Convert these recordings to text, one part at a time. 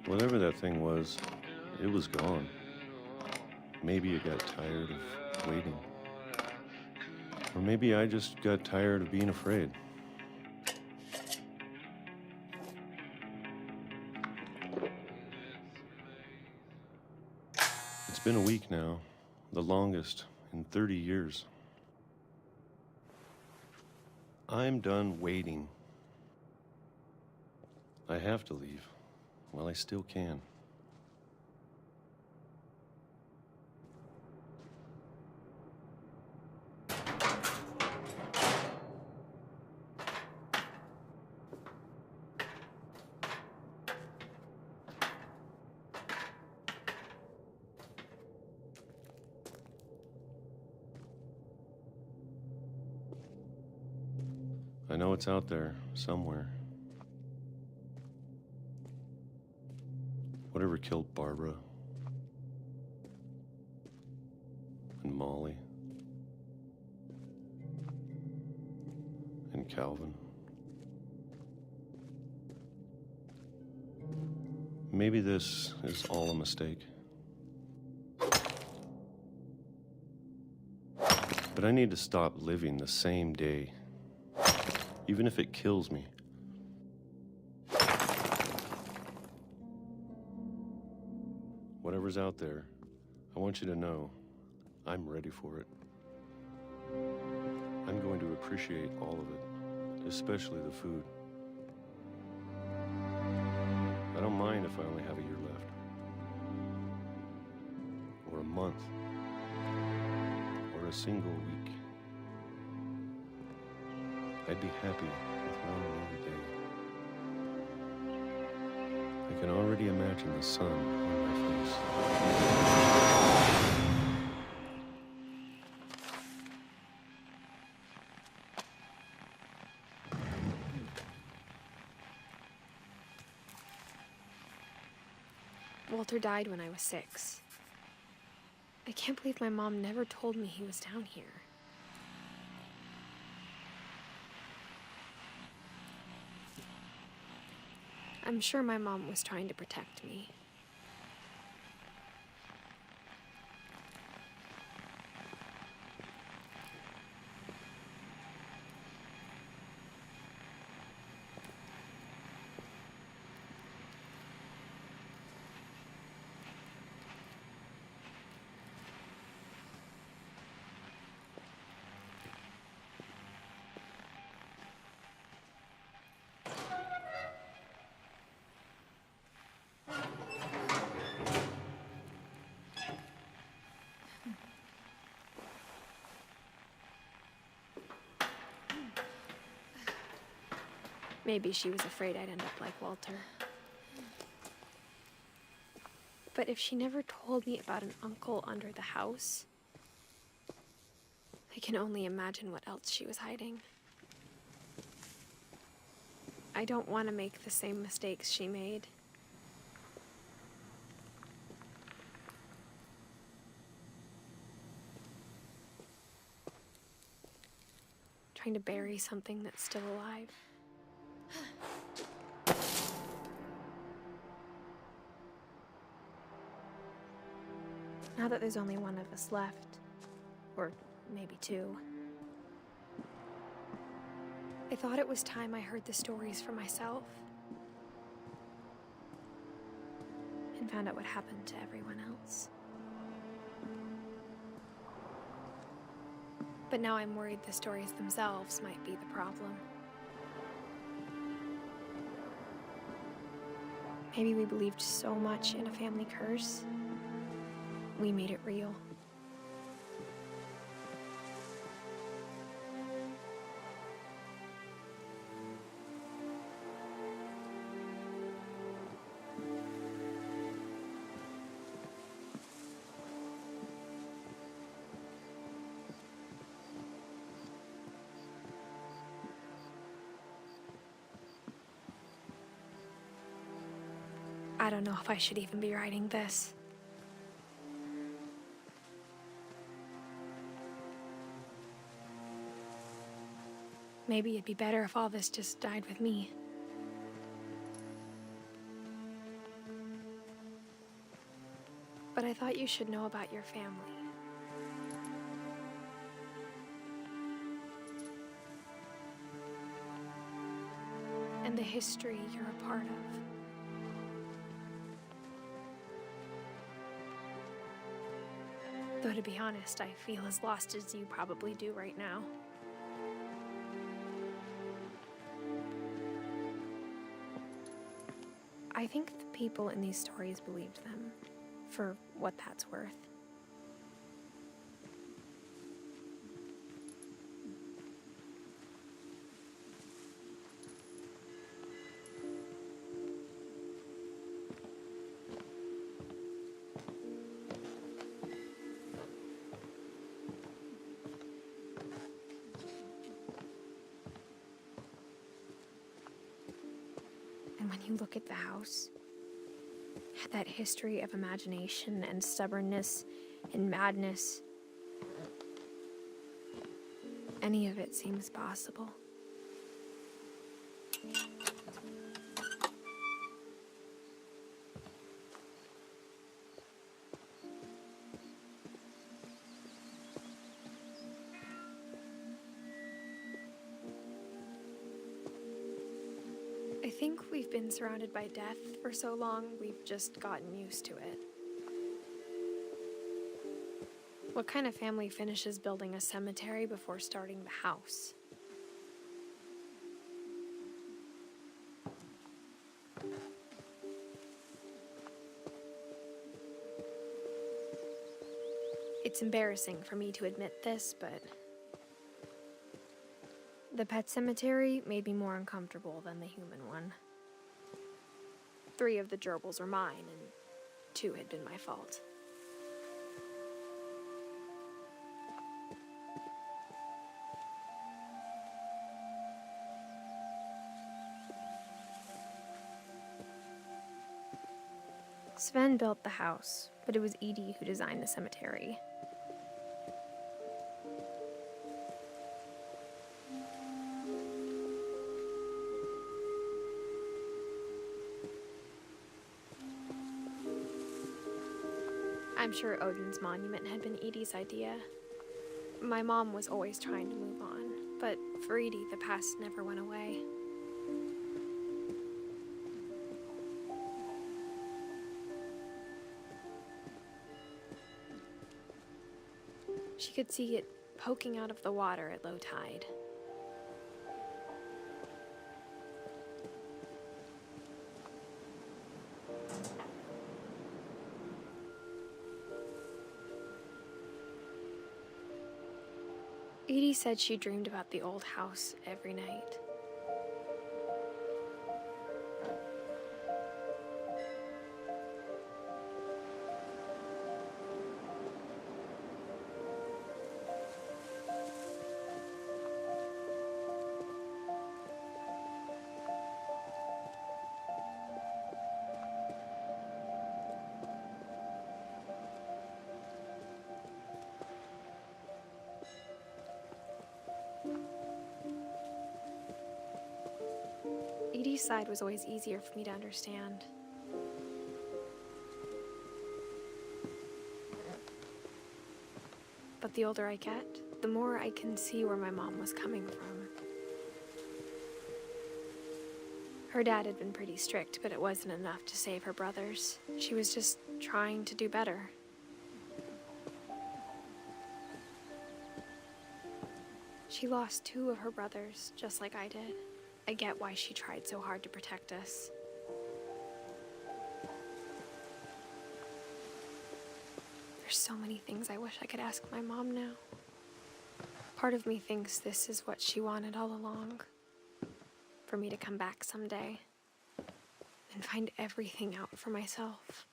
Whatever that thing was, it was gone. Maybe it got tired of waiting. Or maybe I just got tired of being afraid. It's been a week now, the longest in 30 years. I'm done waiting. I have to leave while I still can. I know it's out there, somewhere. Whatever killed Barbara and Molly and Calvin. Maybe this is all a mistake. But I need to stop living the same day, even if it kills me. Whatever's out there, I want you to know I'm ready for it. I'm going to appreciate all of it, especially the food. I don't mind if I only have a year left, or a month, or a single week. I'd be happy with one more day. I can already imagine the sun on my face. Walter died when I was 6. I can't believe my mom never told me he was down here. I'm sure my mom was trying to protect me. Maybe she was afraid I'd end up like Walter. But if she never told me about an uncle under the house, I can only imagine what else she was hiding. I don't want to make the same mistakes she made. Trying to bury something that's still alive. Now that there's only one of us left, or maybe 2, I thought it was time I heard the stories for myself and found out what happened to everyone else. But now I'm worried the stories themselves might be the problem. Maybe we believed so much in a family curse, we made it real. I don't know if I should even be writing this. Maybe it'd be better if all this just died with me. But I thought you should know about your family. And the history you're a part of. Though to be honest, I feel as lost as you probably do right now. I think the people in these stories believed them, for what that's worth. And when you look at the house, that history of imagination and stubbornness and madness, any of it seems possible. I think we've been surrounded by death for so long, we've just gotten used to it. What kind of family finishes building a cemetery before starting the house? It's embarrassing for me to admit this, but the pet cemetery made me more uncomfortable than the human one. 3 of the gerbils are mine, and 2 had been my fault. Sven built the house, but it was Edie who designed the cemetery. I'm sure Odin's monument had been Edie's idea. My mom was always trying to move on, but for Edie, the past never went away. She could see it poking out of the water at low tide. Edie said she dreamed about the old house every night. Edie's side was always easier for me to understand. But the older I get, the more I can see where my mom was coming from. Her dad had been pretty strict, but it wasn't enough to save her brothers. She was just trying to do better. She lost 2 of her brothers, just like I did. I get why she tried so hard to protect us. There's so many things I wish I could ask my mom now. Part of me thinks this is what she wanted all along. For me to come back someday and find everything out for myself.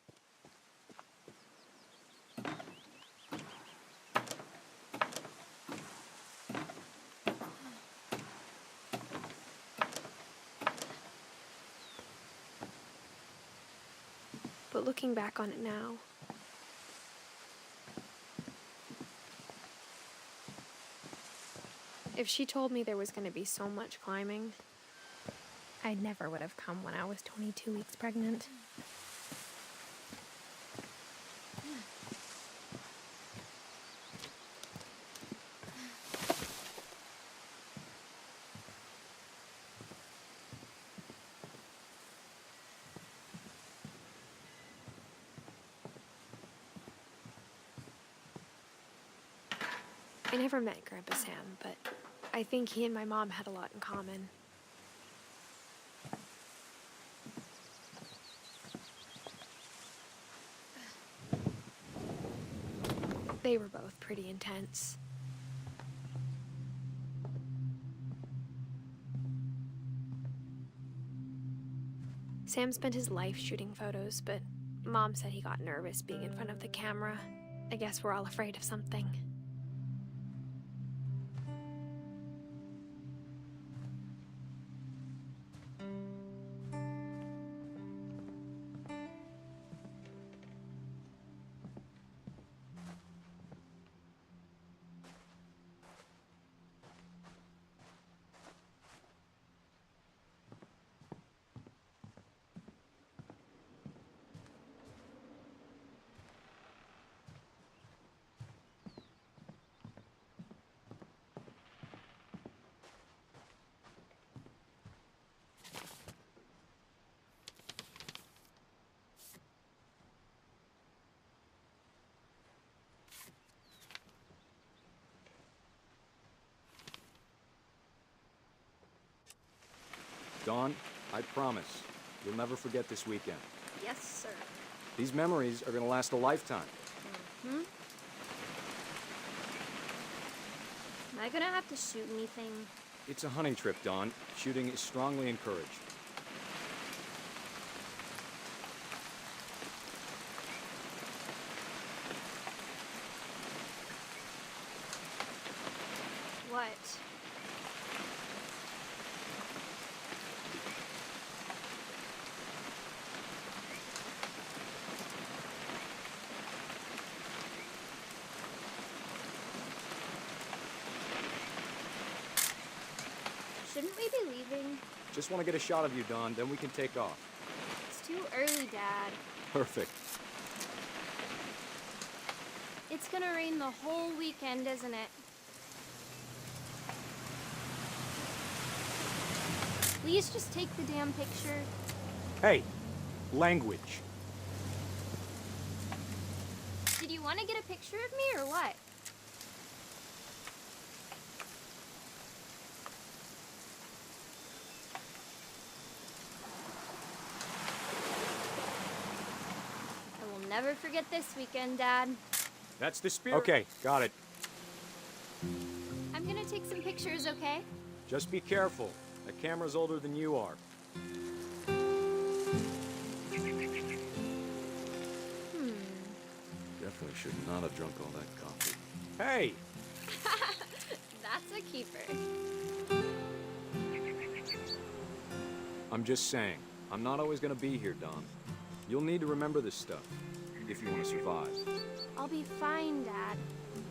But looking back on it now, if she told me there was going to be so much climbing, I never would have come when I was 22 weeks pregnant. I never met Grandpa Sam, but I think he and my mom had a lot in common. They were both pretty intense. Sam spent his life shooting photos, but Mom said he got nervous being in front of the camera. I guess we're all afraid of something. Dawn, I promise, you'll never forget this weekend. Yes, sir. These memories are gonna last a lifetime. Hmm? Am I gonna have to shoot anything? It's a hunting trip, Dawn. Shooting is strongly encouraged. What? Shouldn't we be leaving? Just want to get a shot of you, Dawn, then we can take off. It's too early, Dad. Perfect. It's gonna rain the whole weekend, isn't it? Please just take the damn picture. Hey, language. Did you want to get a picture of me or what? I will never forget this weekend, Dad. That's the spirit. Okay, got it. I'm gonna take some pictures, okay? Just be careful. That camera's older than you are. Definitely should not have drunk all that coffee. Hey! That's a keeper. I'm just saying, I'm not always gonna be here, Dawn. You'll need to remember this stuff, if you want to survive. I'll be fine, Dad.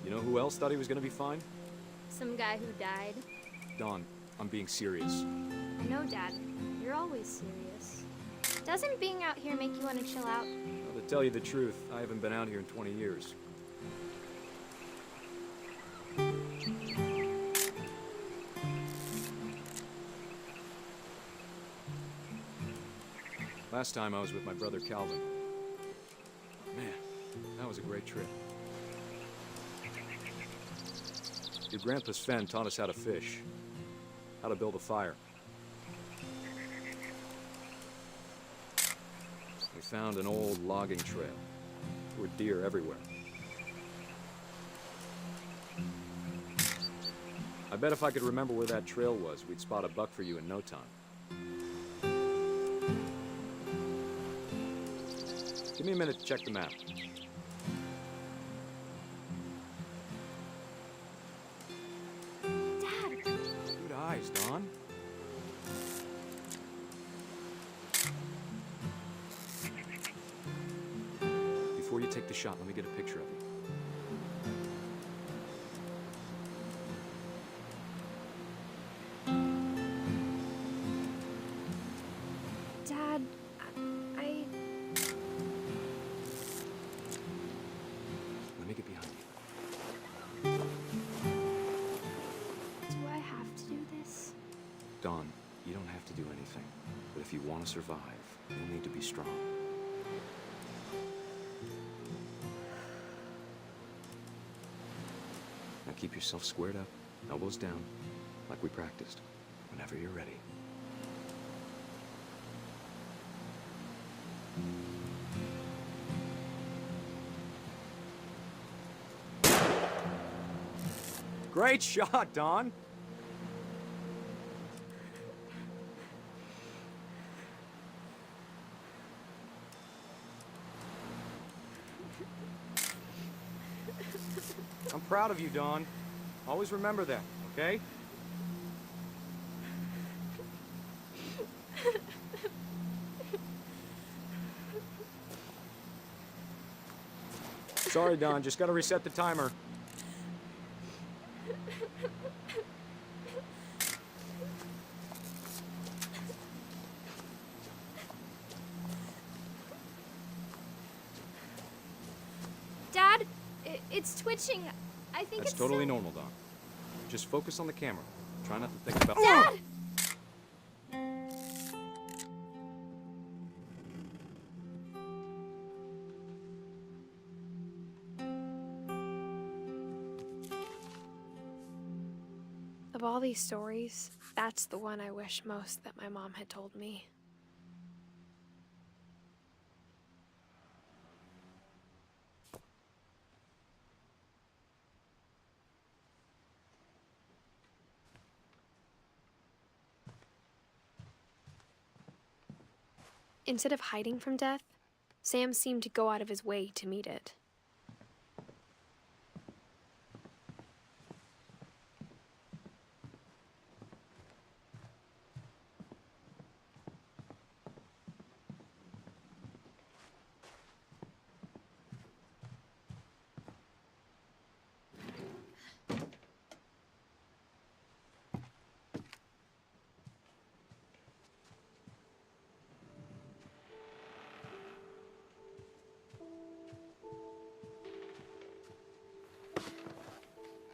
You know who else thought he was gonna be fine? Some guy who died. Dawn, I'm being serious. I know, Dad. You're always serious. Doesn't being out here make you want to chill out? Well, to tell you the truth, I haven't been out here in 20 years. Last time I was with my brother Calvin. Man, that was a great trip. Your grandpa Sven taught us how to fish, how to build a fire. We found an old logging trail. There were deer everywhere. I bet if I could remember where that trail was, we'd spot a buck for you in no time. Give me a minute to check the map. Dad! Good eyes, Dawn. Before you take the shot, let me get a picture of you. Dad, I... Let me get behind you. Do I have to do this? Dawn, you don't have to do anything. But if you want to survive, you'll need to be strong. Now keep yourself squared up, elbows down, like we practiced. Whenever you're ready. Great shot, Don! I'm proud of you, Dawn. Always remember that, okay? Sorry, Don. Just gotta reset the timer. Dad, it's twitching. I think That's it's totally so... normal, Don. Just focus on the camera. Try not to think about... Dad! Of all these stories, that's the one I wish most that my mom had told me. Instead of hiding from death, Sam seemed to go out of his way to meet it.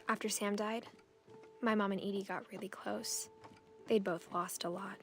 After Sam died, my mom and Edie got really close. They'd both lost a lot.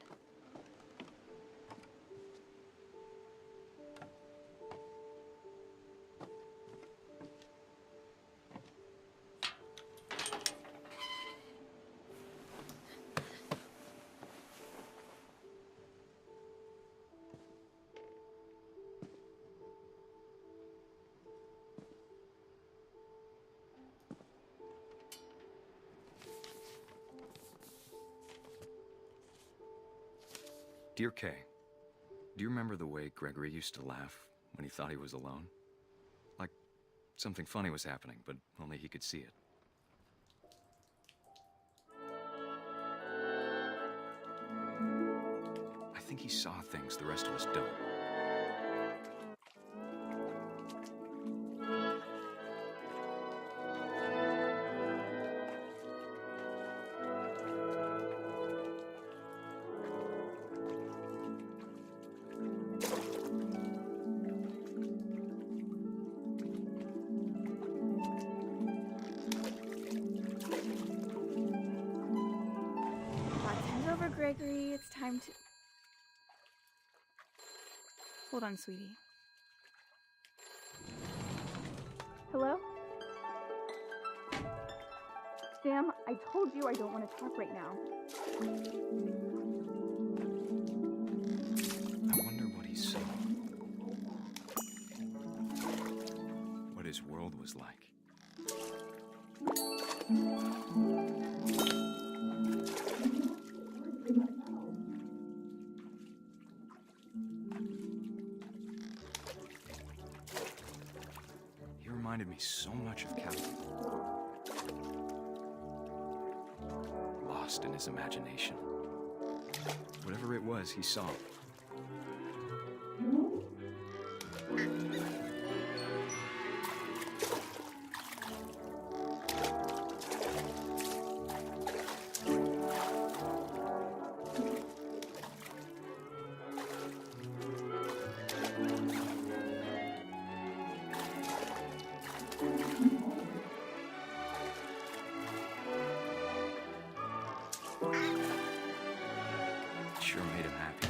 Dear Kay, do you remember the way Gregory used to laugh when he thought he was alone? Like something funny was happening, but only he could see it. I think he saw things the rest of us don't. Time's over, Gregory. It's time to... Hold on, sweetie. Hello? Sam, I told you I don't want to talk right now. I wonder what he saw. What his world was like. He reminded me so much of Calvin. Lost in his imagination. Whatever it was, he saw. Sure made him happy.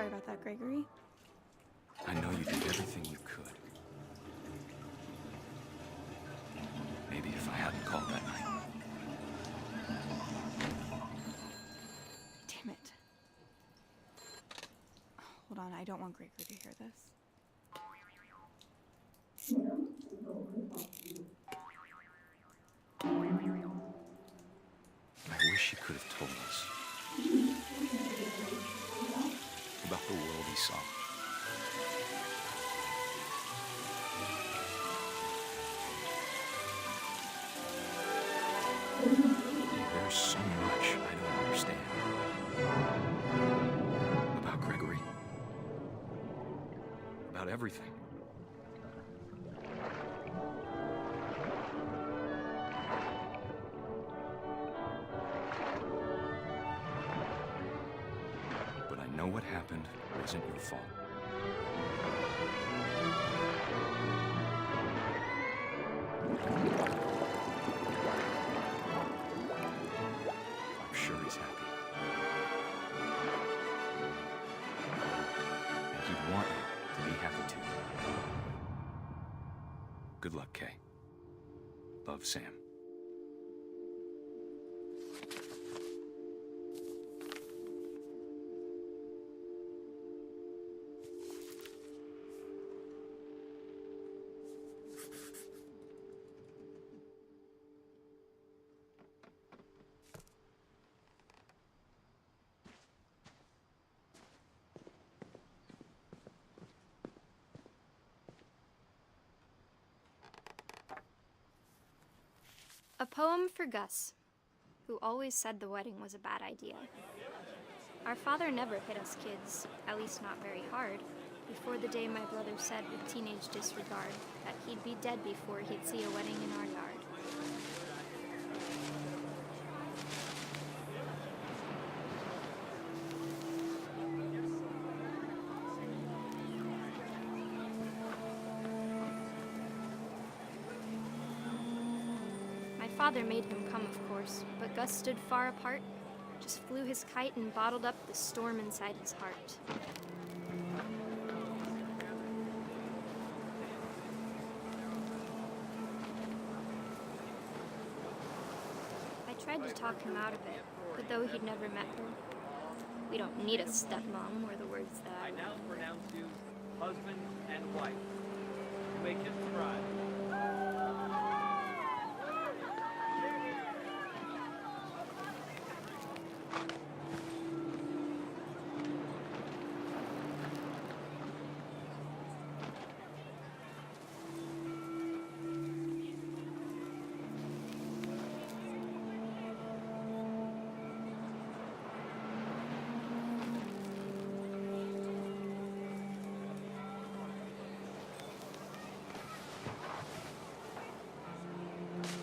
Sorry about that, Gregory. I know you did everything you could. Maybe if I hadn't called that night. Damn it. Hold on, I don't want Gregory to hear this. I wish he could have told us about the world he saw. There's so much I don't understand about Gregory, about everything. But I know what happened wasn't your fault. I'm sure he's happy. And he'd want you to be happy too. Good luck, Kay. Love, Sam. A poem for Gus, who always said the wedding was a bad idea. Our father never hit us kids, at least not very hard, before the day my brother said with teenage disregard that he'd be dead before he'd see a wedding in our yard. My father made him come, of course, but Gus stood far apart, just flew his kite and bottled up the storm inside his heart. I tried to talk him out of it, but though he'd never met her, we don't need a stepmom, were the words that I now pronounce you husband and wife. You may kiss the bride.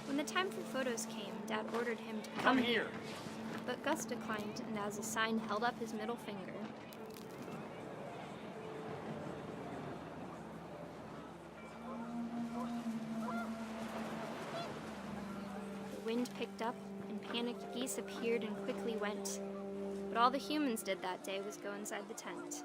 When the time for photos came, Dad ordered him to come here. But Gus declined, and as a sign held up his middle finger. The wind picked up, and panicked geese appeared and quickly went. But all the humans did that day was go inside the tent.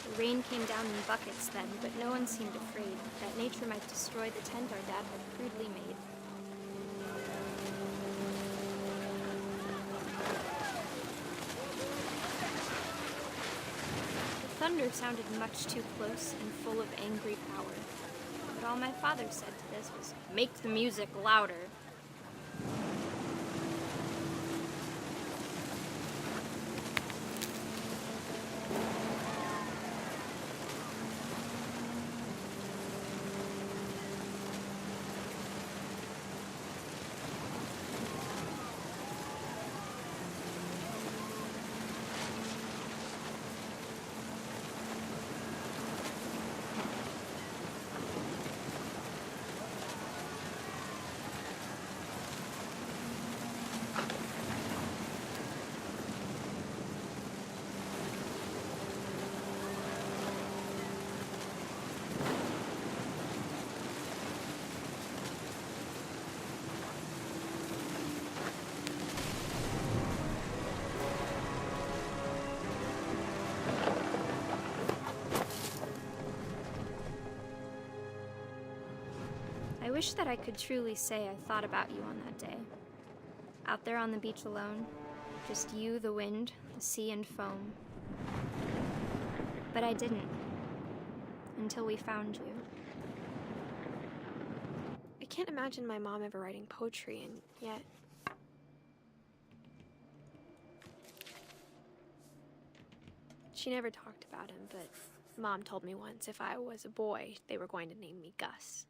The rain came down in buckets then, but no one seemed afraid that nature might destroy the tent our dad had crudely made. The thunder sounded much too close and full of angry power. But all my father said to this was, "Make the music louder." I wish that I could truly say I thought about you on that day. Out there on the beach alone, just you, the wind, the sea, and foam. But I didn't. Until we found you. I can't imagine my mom ever writing poetry, and yet... She never talked about him, but Mom told me once if I was a boy, they were going to name me Gus.